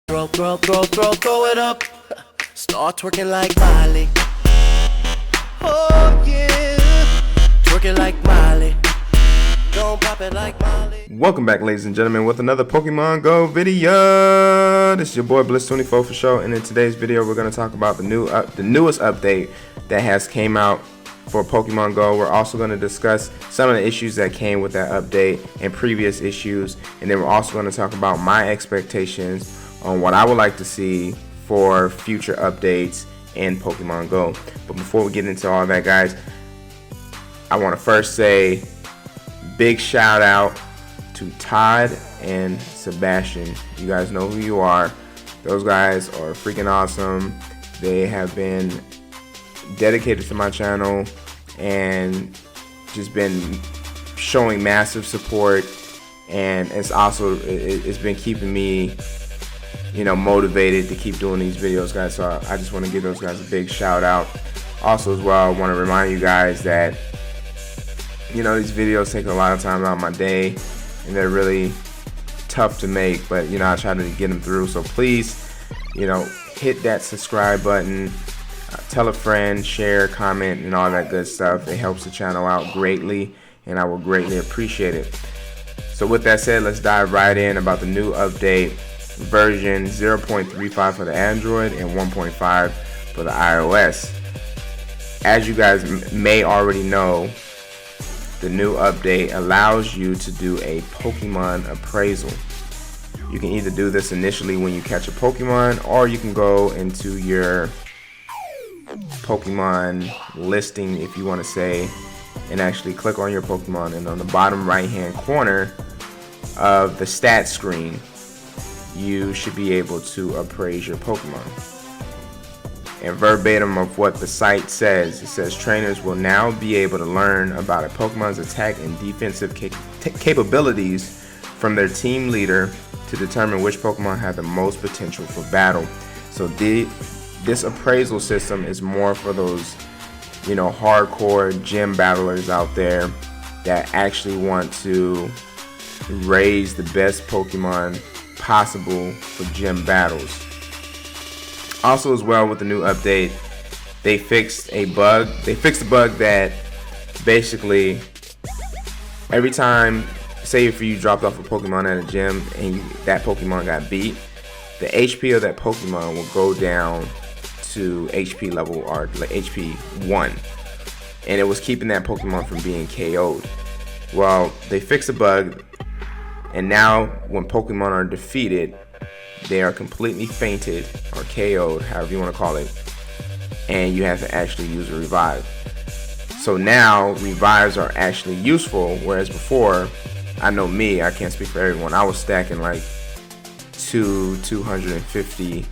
Throw it up. Start twerking like Miley. Oh yeah, twerking like Miley. Don't pop it like Miley. Welcome back, ladies and gentlemen, with another Pokemon Go video. This is your boy Bliss24 for sure, and in today's video, we're going to talk about the newest update that has came out for Pokemon Go. We're also going to discuss some of the issues that came with that update and previous issues, and then we're also going to talk about my expectations on what I would like to see for future updates in Pokemon Go. But before we get into all that, guys, I want to first say big shout out to Todd and Sebastian. You guys know who you are. Those guys are freaking awesome. They have been dedicated to my channel and just been showing massive support, and it's been keeping me motivated to keep doing these videos, guys. So I just want to give those guys a big shout out. Also as well, I want to remind you guys that these videos take a lot of time out of my day and they're really tough to make, but I try to get them through. So please hit that subscribe button, tell a friend, share, comment, and all that good stuff. It helps the channel out greatly, and I will greatly appreciate it. So with that said, let's dive right in about the new update, version 0.35 for the Android and 1.5 for the iOS. As you guys may already know, the new update allows you to do a Pokemon appraisal. You can either do this initially when you catch a Pokemon, or you can go into your Pokemon listing, if you want to say, and actually click on your Pokemon, and on the bottom right hand corner of the stat screen, you should be able to appraise your Pokemon. And verbatim of what the site says, it says trainers will now be able to learn about a Pokemon's attack and defensive capabilities from their team leader to determine which Pokemon have the most potential for battle. So this appraisal system is more for those hardcore gym battlers out there that actually want to raise the best Pokemon possible for gym battles. Also as well, with the new update, they fixed a bug. They fixed a bug that basically every time, say if you dropped off a Pokemon at a gym and that Pokemon got beat, the HP of that Pokemon will go down to HP level, or like HP 1, and it was keeping that Pokemon from being KO'd. Well, they fixed the bug, and now when Pokemon are defeated, they are completely fainted or KO'd, however you want to call it, and you have to actually use a revive. So now revives are actually useful, whereas before, I know me, I can't speak for everyone, I was stacking like 250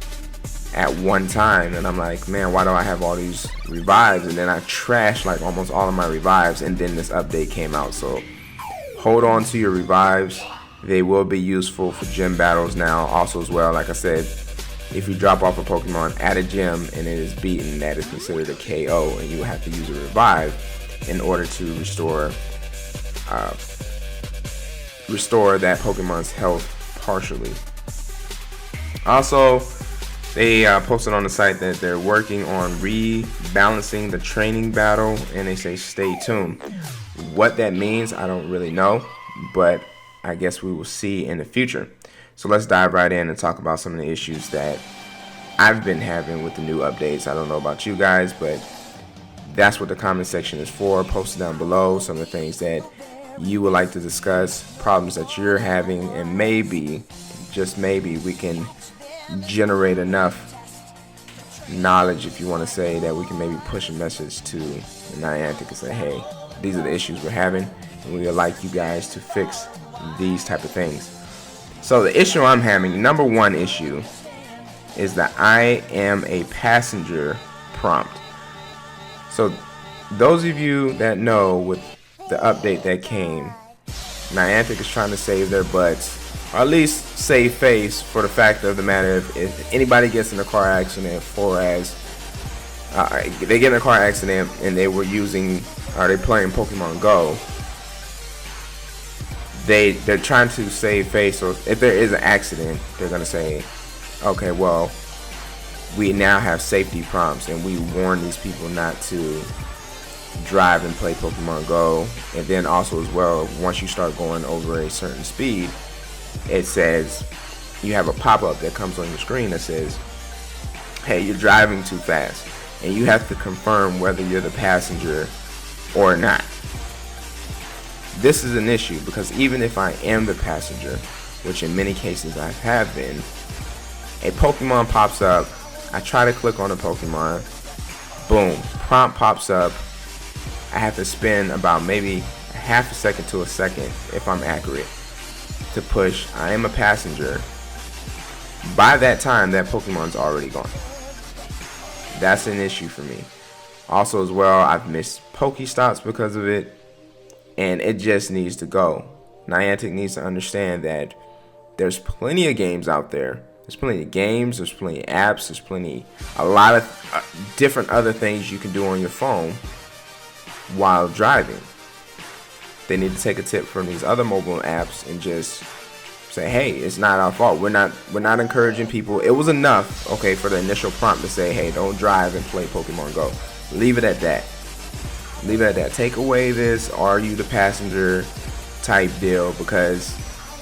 at one time, and I'm like, man, why do I have all these revives? And then I trashed like almost all of my revives, and then this update came out. So hold on to your revives. They will be useful for gym battles now. Also as well, like I said, if you drop off a Pokemon at a gym and it is beaten, that is considered a KO, and you will have to use a revive in order to restore that Pokemon's health partially. Also, they posted on the site that they're working on rebalancing the training battle, and they say stay tuned. What that means, I don't really know, but I guess we will see in the future. So let's dive right in and talk about some of the issues that I've been having with the new updates. I don't know about you guys, but that's what the comment section is for. Post it down below some of the things that you would like to discuss, problems that you're having, and maybe, just maybe, we can generate enough knowledge, if you want to say, that we can maybe push a message to Niantic and say, hey, these are the issues we're having, and we would like you guys to fix these type of things. So the issue I'm having, number one issue, is the I am a passenger prompt. So those of you that know, with the update that came, Niantic is trying to save their butts, or at least save face, for the fact of the matter, if anybody gets in a car accident, they get in a car accident and they were using, or they're playing Pokemon Go, they're trying to save face. So if there is an accident, they're gonna say, Okay, well, we now have safety prompts, and we warn these people not to drive and play Pokemon Go. And then also as well, once you start going over a certain speed, it says, you have a pop-up that comes on your screen that says, hey, you're driving too fast, and you have to confirm whether you're the passenger or not. This is an issue because even if I am the passenger, which in many cases I have been, a Pokemon pops up, I try to click on a Pokemon, boom, prompt pops up. I have to spend about maybe a half a second to a second, if I'm accurate, to push I am a passenger. By that time, that Pokemon's already gone. That's an issue for me. Also as well, I've missed Pokestops because of it, and it just needs to go. Niantic needs to understand that there's plenty of games out there. There's plenty of games, there's plenty of apps, there's a lot of different other things you can do on your phone while driving. They need to take a tip from these other mobile apps and just say, hey, it's not our fault. We're not encouraging people. It was enough, okay, for the initial prompt to say, hey, don't drive and play Pokemon Go. Leave it at that. Leave it at that. Take away this "are you the passenger" type deal, because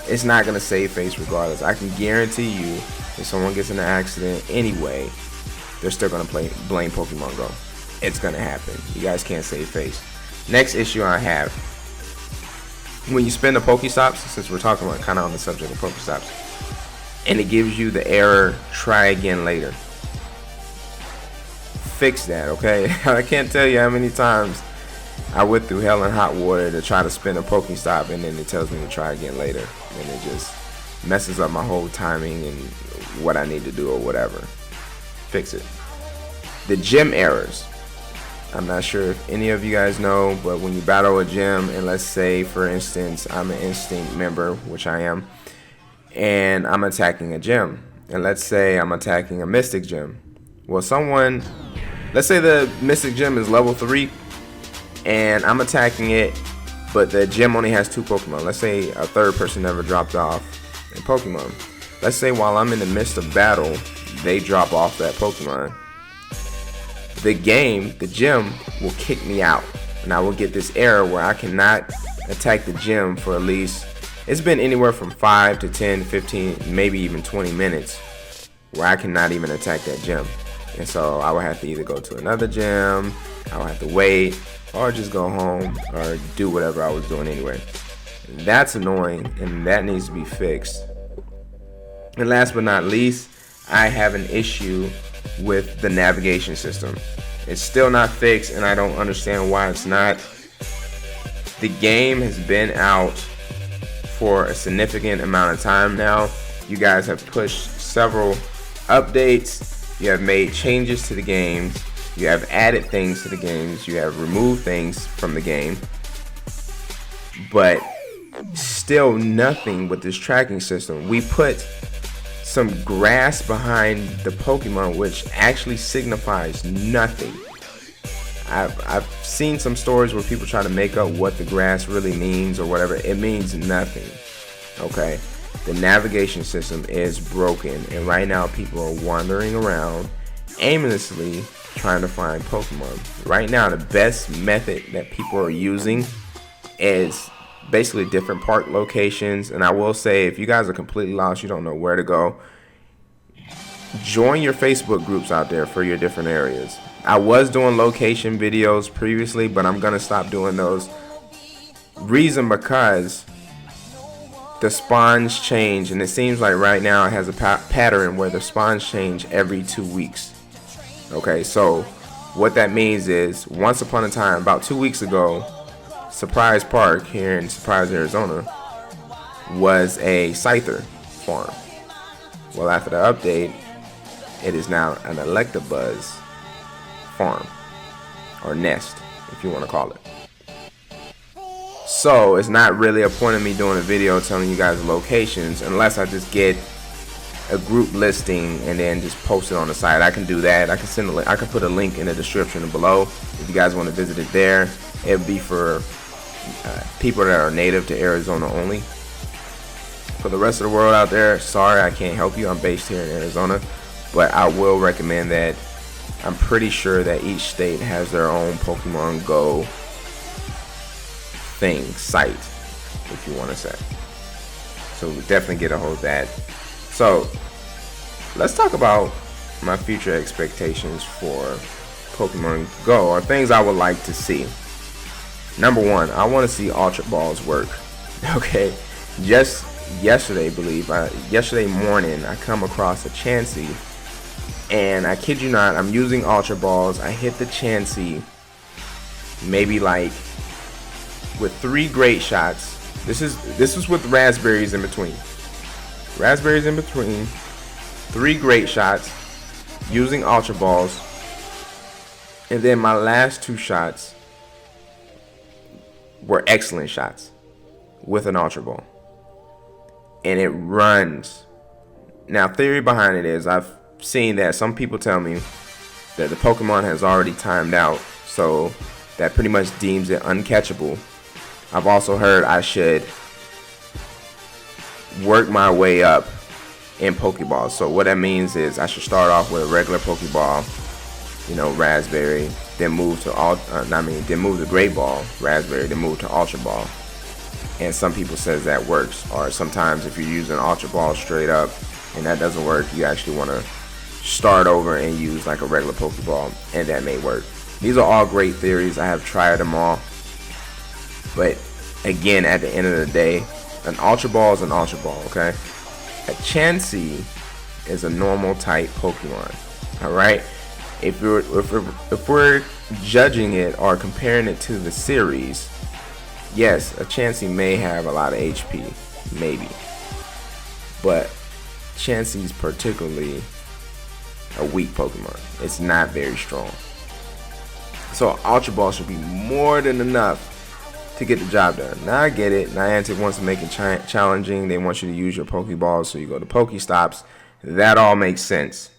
it's not gonna save face regardless. I can guarantee you, if someone gets in an accident anyway, they're still gonna blame Pokemon Go. It's gonna happen. You guys can't save face. Next issue I have: when you spin the Pokestops, since we're talking about kind of on the subject of Pokestops, and it gives you the error "try again later." Fix that, okay? I can't tell you how many times I went through hell and hot water to try to spin a Pokestop, and then it tells me to try again later, and it just messes up my whole timing and what I need to do or whatever. Fix it. The gym errors. I'm not sure if any of you guys know, but when you battle a gym, and let's say for instance I'm an Instinct member, which I am, and I'm attacking a gym, and let's say I'm attacking a Mystic gym. Well, let's say the Mystic gym is level 3 and I'm attacking it, but the gym only has 2 Pokemon. Let's say a third person never dropped off a Pokemon. Let's say while I'm in the midst of battle, they drop off that Pokemon. The gym will kick me out, and I will get this error where I cannot attack the gym for at least, it's been anywhere from 5 to 10, 15, maybe even 20 minutes where I cannot even attack that gym. And so I would have to either go to another gym, I would have to wait, or just go home or do whatever I was doing anyway. That's annoying, and that needs to be fixed. And last but not least, I have an issue with the navigation system. It's still not fixed, and I don't understand why it's not. The game has been out for a significant amount of time now. You guys have pushed several updates. You have made changes to the game. You have added things to the games. You have removed things from the game. But still nothing with this tracking system. We put some grass behind the Pokemon, which actually signifies nothing. I've seen some stories where people try to make up what the grass really means or whatever. It means nothing. Okay? The navigation system is broken, and right now people are wandering around aimlessly trying to find Pokemon. Right now, the best method that people are using is basically different park locations. And I will say, if you guys are completely lost, you don't know where to go, join your Facebook groups out there for your different areas. I was doing location videos previously, but I'm gonna stop doing those. Reason because the spawns change, and it seems like right now it has a pattern where the spawns change every 2 weeks. Okay, so what that means is, once upon a time, about 2 weeks ago, Surprise Park here in Surprise, Arizona, was a Scyther farm. Well, after the update, it is now an Electabuzz farm, or nest, if you want to call it. So it's not really a point of me doing a video telling you guys locations, unless I just get a group listing and then just post it on the site. I can do that. I can put a link in the description below if you guys want to visit it there. It'll be for people that are native to Arizona only. For the rest of the world out there, sorry, I can't help you. I'm based here in Arizona, but I will recommend that. I'm pretty sure that each state has their own Pokemon Go site, if you want to say. So definitely get a hold of that. So let's talk about my future expectations for Pokemon Go, or things I would like to see. Number one, I want to see Ultra Balls work. Okay, just yesterday morning, I come across a Chansey, and I kid you not, I'm using Ultra Balls. I hit the Chansey maybe like with 3 great shots. This is with raspberries in between. 3 great shots using Ultra Balls, and then my last 2 shots were excellent shots with an Ultra Ball, and it runs. Now, theory behind it is, I've seen that some people tell me that the Pokemon has already timed out, so that pretty much deems it uncatchable. I've also heard I should work my way up in Pokeballs. So what that means is I should start off with a regular Pokeball, raspberry, then move to Great Ball, raspberry, then move to Ultra Ball. And some people says that works. Or sometimes if you're using Ultra Ball straight up and that doesn't work, you actually want to start over and use like a regular Pokeball, and that may work. These are all great theories. I have tried them all. But again, at the end of the day, an Ultra Ball is an Ultra Ball, okay? A Chansey is a normal type Pokemon. Alright? If we're judging it or comparing it to the series, yes, a Chansey may have a lot of HP, maybe. But Chansey's particularly a weak Pokemon. It's not very strong. So Ultra Ball should be more than enough to get the job done. Now I get it. Niantic wants to make it challenging. They want you to use your Pokeballs, so you go to Pokestops. That all makes sense.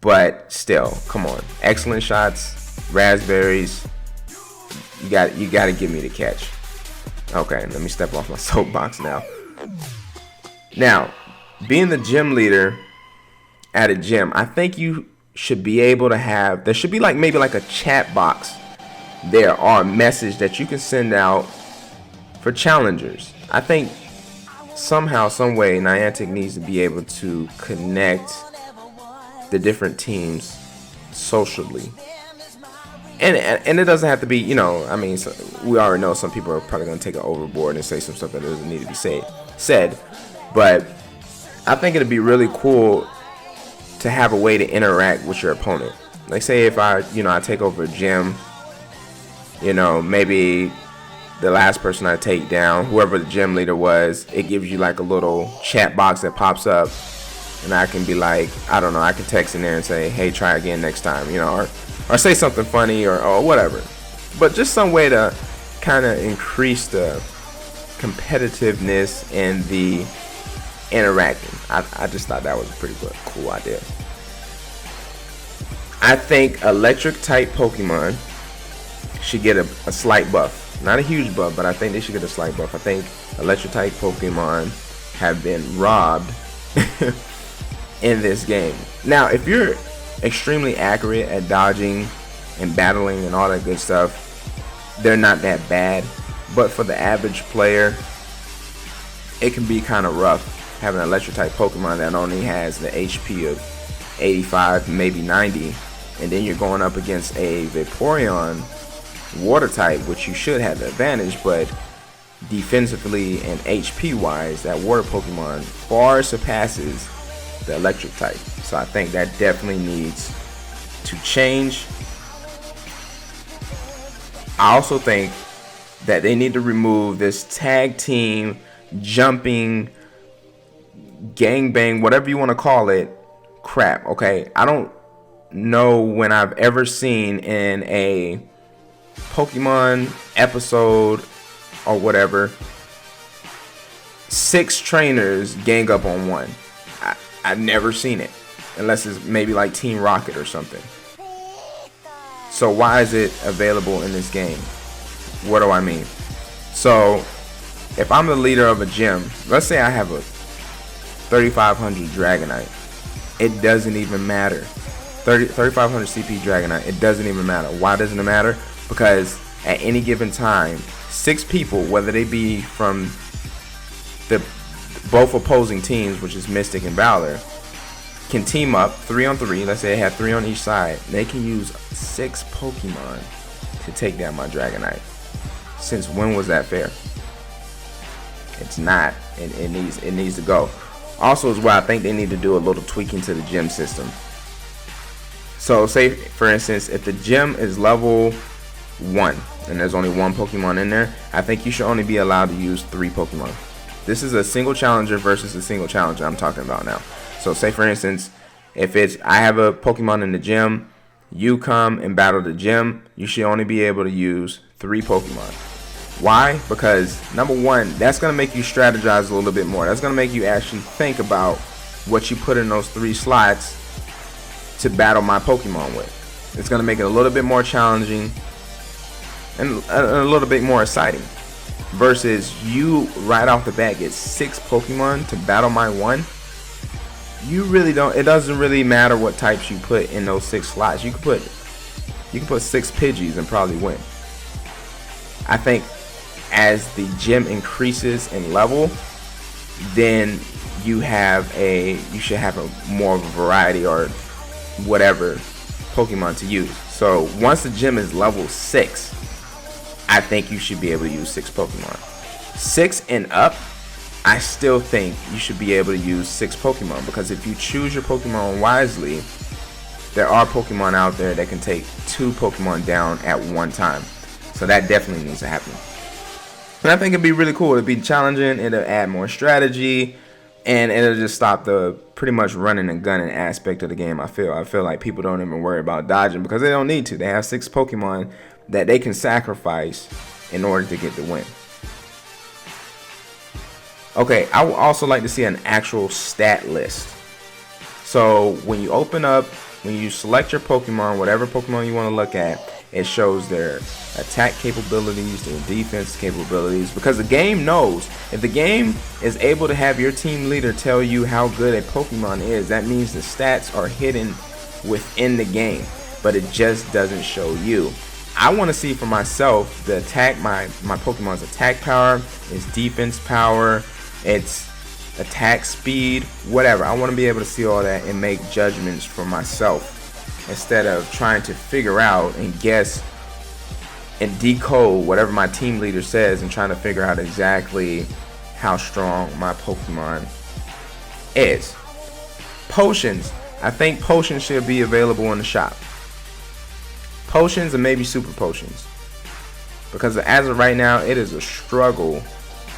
But still, come on. Excellent shots, raspberries. You got to give me the catch. Okay, let me step off my soapbox now. Now, being the gym leader at a gym, I think you should be able to have, there should be maybe a chat box there, or a message that you can send out for challengers. I think somehow, some way, Niantic needs to be able to connect the different teams socially. And it doesn't have to be, we already know some people are probably going to take it overboard and say some stuff that doesn't need to be said. But I think it'd be really cool to have a way to interact with your opponent. Like, say if I take over a gym, maybe the last person I take down, whoever the gym leader was, it gives you like a little chat box that pops up, and I can be like, I don't know, I can text in there and say, hey, try again next time, or say something funny or whatever. But just some way to kind of increase the competitiveness and the interacting. I just thought that was a pretty cool idea. I think electric type Pokemon should get a slight buff. Not a huge buff, but I think they should get a slight buff. I think electric type Pokemon have been robbed in this game. Now, if you're extremely accurate at dodging and battling and all that good stuff, they're not that bad. But for the average player, it can be kind of rough having an electric type Pokemon that only has the HP of 85, maybe 90, and then you're going up against a Vaporeon water type, which you should have the advantage, but defensively and HP wise, that water Pokemon far surpasses the electric type. So I think that definitely needs to change. I also think that they need to remove this tag team jumping gangbang, whatever you want to call it, crap. Okay, I don't know when I've ever seen in a Pokemon episode or whatever 6 trainers gang up on one. I've never seen it, unless it's maybe like Team Rocket or something. So why is it available in this game? What do I mean? So if I'm the leader of a gym, let's say I have a 3500 Dragonite, it doesn't even matter. 3500 CP Dragonite, it doesn't even matter. Why doesn't it matter? Because at any given time, 6 people, whether they be from the both opposing teams, which is Mystic and Valor, can team up 3 on 3. Let's say they have 3 on each side. They can use 6 Pokemon to take down my Dragonite. Since when was that fair? It's not. It needs to go. Also, is why I think they need to do a little tweaking to the gym system. So, say for instance, if the gym is level 1 and there's only 1 Pokemon in there, I think you should only be allowed to use 3 Pokemon. This is a single challenger versus a single challenger I'm talking about now. So say for instance, if I have a Pokemon in the gym, you come and battle the gym, you should only be able to use 3 Pokemon. Why? Because number one, that's going to make you strategize a little bit more. That's going to make you actually think about what you put in those 3 slots to battle my Pokemon with. It's going to make it a little bit more challenging and a little bit more exciting. Versus you right off the bat get 6 Pokemon to battle my 1. You really don't. It doesn't really matter what types you put in those 6 slots. You can put 6 Pidgeys and probably win. I think as the gym increases in level, then you should have a more of a variety or whatever Pokemon to use. So once the gym is level 6, I think you should be able to use 6 Pokemon. 6 and up, I still think you should be able to use 6 Pokemon, because if you choose your Pokemon wisely, there are Pokemon out there that can take 2 Pokemon down at one time. So that definitely needs to happen. And I think it'd be really cool. It'd be challenging, it'll add more strategy, and it'll just stop the pretty much running and gunning aspect of the game. I feel like people don't even worry about dodging because they don't need to. They have 6 Pokemon that they can sacrifice in order to get the win. Okay, I would also like to see an actual stat list. So when you select your Pokemon, whatever Pokemon you want to look at, it shows their attack capabilities, their defense capabilities, because the game knows if the game is able to have your team leader tell you how good a Pokemon is, that means the stats are hidden within the game, but it just doesn't show you. I want to see for myself the attack, my Pokemon's attack power, its defense power, its attack speed, whatever. I want to be able to see all that and make judgments for myself instead of trying to figure out and guess and decode whatever my team leader says and trying to figure out exactly how strong my Pokemon is. Potions. I think potions should be available in the shop. Potions and maybe super potions, because as of right now it is a struggle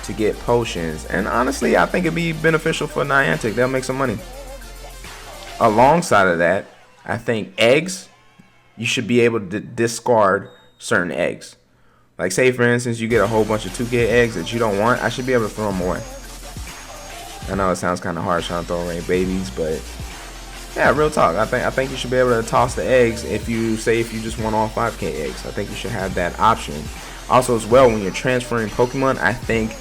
to get potions, and honestly I think it'd be beneficial for Niantic. They'll make some money. Alongside of that, I think eggs, you should be able to discard certain eggs. Like say for instance you get a whole bunch of 2K eggs that you don't want, I should be able to throw them away. I know it sounds kind of harsh trying to throw away babies, but yeah, real talk. I think you should be able to toss the eggs if you just want all 5K eggs. I think you should have that option. Also as well, when you're transferring Pokemon, I think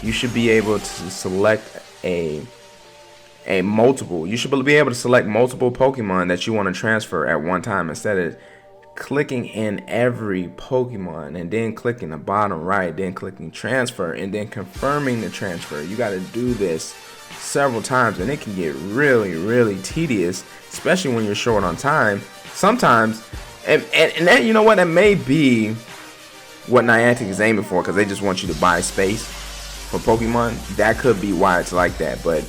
you should be able to select a multiple. You should be able to select multiple Pokemon that you want to transfer at one time instead of clicking in every Pokemon and then clicking the bottom right, then clicking transfer and then confirming the transfer. You got to do this several times and it can get really, really tedious, especially when you're short on time sometimes. And that, you know what, that may be what Niantic is aiming for, because they just want you to buy space for Pokemon. That could be why it's like that, but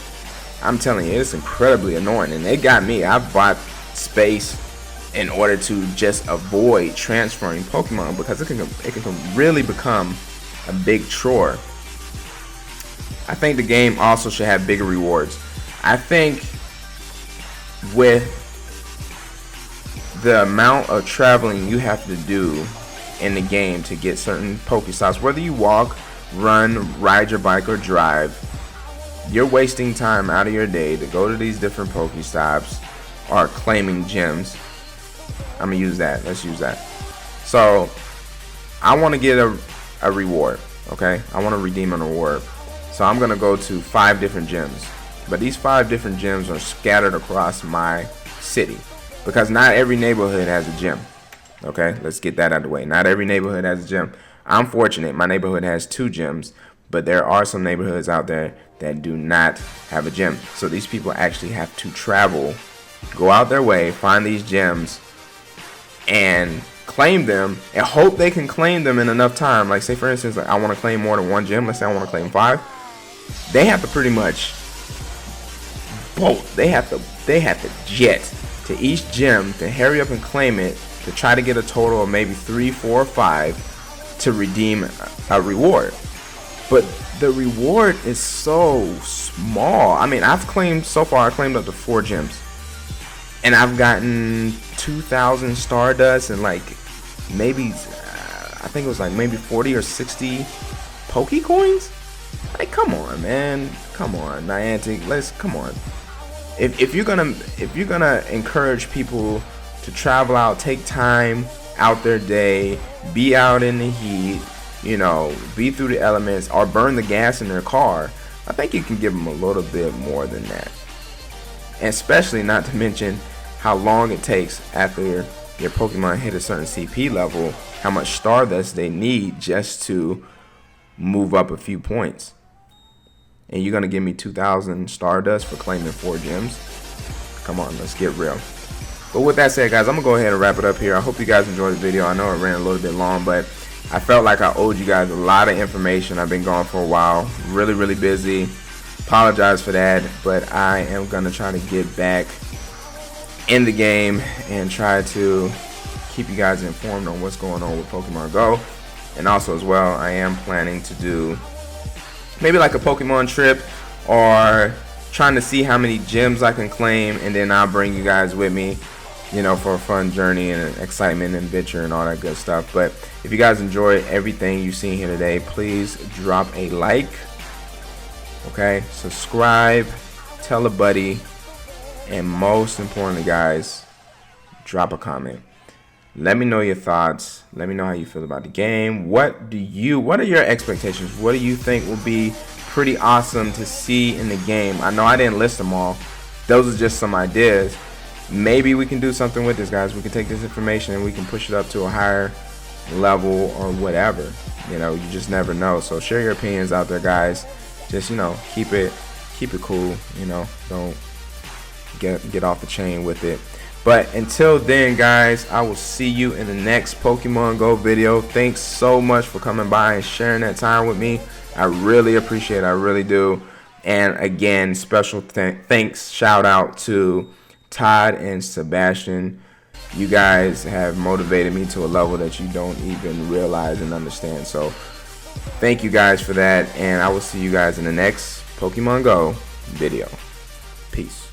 I'm telling you, it's incredibly annoying, and it got me. I bought space in order to just avoid transferring Pokemon, because it can really become a big chore. I think the game also should have bigger rewards. I think with the amount of traveling you have to do in the game to get certain Pokestops, whether you walk, run, ride your bike, or drive, you're wasting time out of your day to go to these different Pokestops or claiming gems. I'm gonna use that. Let's use that. So I want to get a reward. Okay, I want to redeem an award. So I'm gonna go to 5 different gyms, but these 5 different gyms are scattered across my city because not every neighborhood has a gym. Okay, let's get that out of the way. Not every neighborhood has a gym. I'm fortunate. My neighborhood has 2 gyms, but there are some neighborhoods out there that do not have a gym. So these people actually have to travel, go out their way, find these gyms, and claim them, and hope they can claim them in enough time. Like, say for instance, like I want to claim more than 1 gym. Let's say I want to claim 5. They have to pretty much bolt. They have to jet to each gym to hurry up and claim it, to try to get a total of maybe 3, 4, or 5 to redeem a reward. But the reward is so small. I mean, I've claimed so far. I claimed up to 4 gyms, and I've gotten 2,000 Stardust and like maybe I think it was like maybe 40 or 60 Pokecoins. Like, come on, man. Come on, Niantic. Come on. If you're gonna encourage people to travel out, take time out their day, be out in the heat, you know, be through the elements, or burn the gas in their car, I think you can give them a little bit more than that. And especially not to mention how long it takes after your Pokemon hit a certain CP level, how much Stardust they need just to move up a few points. And you're gonna give me 2,000 Stardust for claiming 4 gyms? Come on, let's get real. But with that said, guys, I'm gonna go ahead and wrap it up here. I hope you guys enjoyed the video. I know it ran a little bit long, but I felt like I owed you guys a lot of information. I've been gone for a while, really busy. Apologize for that, but I am gonna try to get back in the game and try to keep you guys informed on what's going on with Pokemon Go. And also as well, I am planning to do maybe like a Pokemon trip, or trying to see how many gyms I can claim, and then I'll bring you guys with me, you know, for a fun journey and excitement and adventure and all that good stuff. But if you guys enjoyed everything you've seen here today, please drop a like, okay, subscribe, tell a buddy, and most importantly, guys, drop a comment. Let me know your thoughts. Let me know how you feel about the game. What are your expectations? What do you think will be pretty awesome to see in the game? I know I didn't list them all. Those are just some ideas. Maybe we can do something with this, guys. We can take this information and we can push it up to a higher level or whatever. You know, you just never know. So share your opinions out there, guys. Just, you know, keep it cool. You know, don't get off the chain with it. But until then, guys, I will see you in the next Pokemon Go video. Thanks so much for coming by and sharing that time with me. I really appreciate it. I really do. And again, special thanks, shout out to Todd and Sebastian. You guys have motivated me to a level that you don't even realize and understand. So thank you guys for that. And I will see you guys in the next Pokemon Go video. Peace.